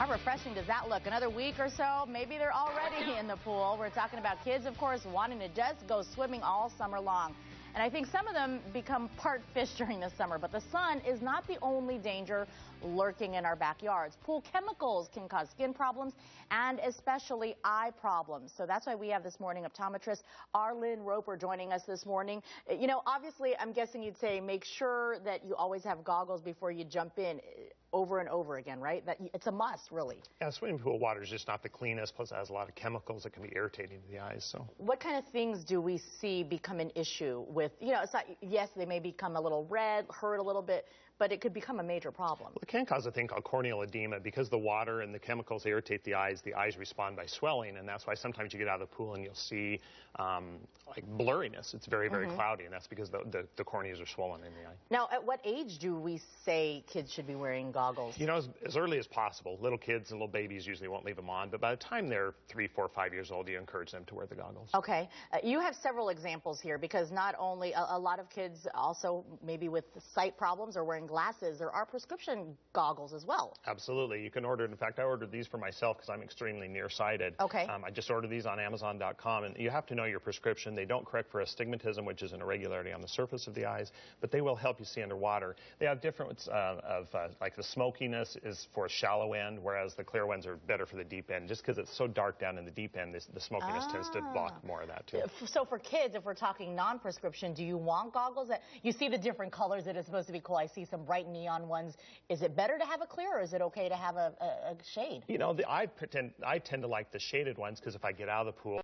How refreshing does that look? Another week or so, maybe they're already in the pool. We're talking about kids, of course, wanting to just go swimming all summer long. And I think some of them become part fish during the summer, but the sun is not the only danger lurking in our backyards. Pool chemicals can cause skin problems and especially eye problems. So that's why we have this morning optometrist Arlyn Roper joining us this morning. You know, obviously, I'm guessing you'd say make sure that you always have goggles before you jump in. Over and over again, right? It's a must, really. Yeah, swimming pool water is just not the cleanest, plus it has a lot of chemicals that can be irritating to the eyes. So, what kind of things do we see become an issue with, you know, it's not, yes, they may become a little red, hurt a little bit, but it could become a major problem. Well, it can cause a thing called corneal edema because the water and the chemicals irritate the eyes. The eyes respond by swelling, and that's why sometimes you get out of the pool and you'll see like blurriness. It's very, very cloudy, and that's because the corneas are swollen in the eye. Now, at what age do we say kids should be wearing goggles? You know, as early as possible. Little kids and little babies usually won't leave them on, but by the time they're 3, 4, 5 years old, you encourage them to wear the goggles. Okay. You have several examples here because not only a lot of kids also maybe with sight problems are wearing glasses. There are prescription goggles as well. Absolutely. You can order it. In fact, I ordered these for myself because I'm extremely nearsighted. Okay. I just ordered these on Amazon.com, and you have to know your prescription. They don't correct for astigmatism, which is an irregularity on the surface of the eyes, but they will help you see underwater. They have different like the smokiness is for a shallow end, whereas the clear ones are better for the deep end. Just because it's so dark down in the deep end, the smokiness tends to block more of that too. So for kids, if we're talking non-prescription, do you want goggles that you see the different colors that is supposed to be cool? I see some bright neon ones. Is it better to have a clear, or is it okay to have a shade? You know, I tend to like the shaded ones because if I get out of the pool,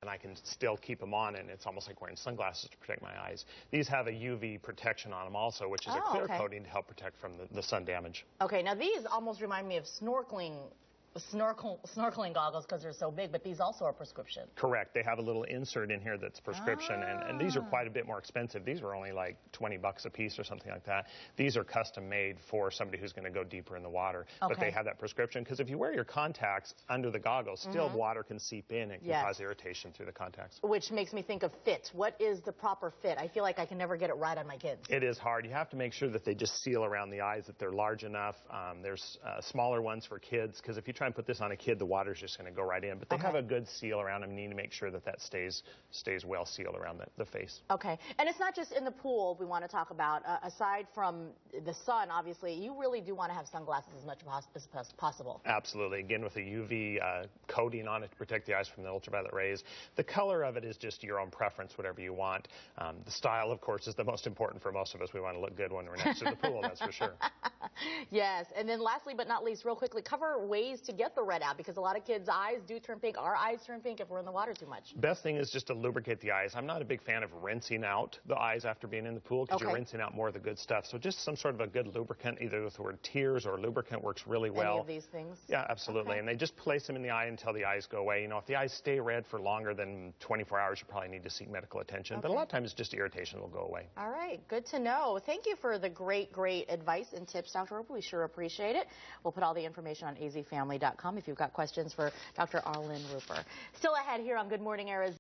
and I can still keep them on, and it's almost like wearing sunglasses to protect my eyes. These have a UV protection on them also, which is a clear coating to help protect from the sun damage. Okay, now these almost remind me of snorkeling goggles because they're so big, but these also are prescription. Correct. They have a little insert in here that's prescription, and these are quite a bit more expensive. These were only like $20 a piece or something like that. These are custom made for somebody who's going to go deeper in the water, but they have that prescription because if you wear your contacts under the goggles, still water can seep in and can cause irritation through the contacts. Which makes me think of fit. What is the proper fit? I feel like I can never get it right on my kids. It is hard. You have to make sure that they just seal around the eyes, that they're large enough. There's smaller ones for kids because if you try and put this on a kid, the water's just going to go right in. But they have a good seal around them. You need to make sure that that stays well sealed around the face. Okay. And it's not just in the pool we want to talk about. Aside from the sun, obviously, you really do want to have sunglasses as much as possible. Absolutely. Again, with a UV coating on it to protect the eyes from the ultraviolet rays. The color of it is just your own preference, whatever you want. The style, of course, is the most important for most of us. We want to look good when we're next to the pool, that's for sure. Yes. And then lastly but not least, real quickly, cover ways to get the red out because a lot of kids' eyes do turn pink. Our eyes turn pink if we're in the water too much. Best thing is just to lubricate the eyes. I'm not a big fan of rinsing out the eyes after being in the pool because you're rinsing out more of the good stuff. So just some sort of a good lubricant, either with the word tears or lubricant, works really well. Any of these things? Yeah, absolutely. And they just place them in the eye until the eyes go away. You know, if the eyes stay red for longer than 24 hours, you probably need to seek medical attention. But a lot of times just irritation will go away. All right. Good to know. Thank you for the great advice and tips, Dr. Roper. We sure appreciate it. We'll put all the information on azfamily.com if you've got questions for Dr. Arlyn Roper. Still ahead here on Good Morning Arizona.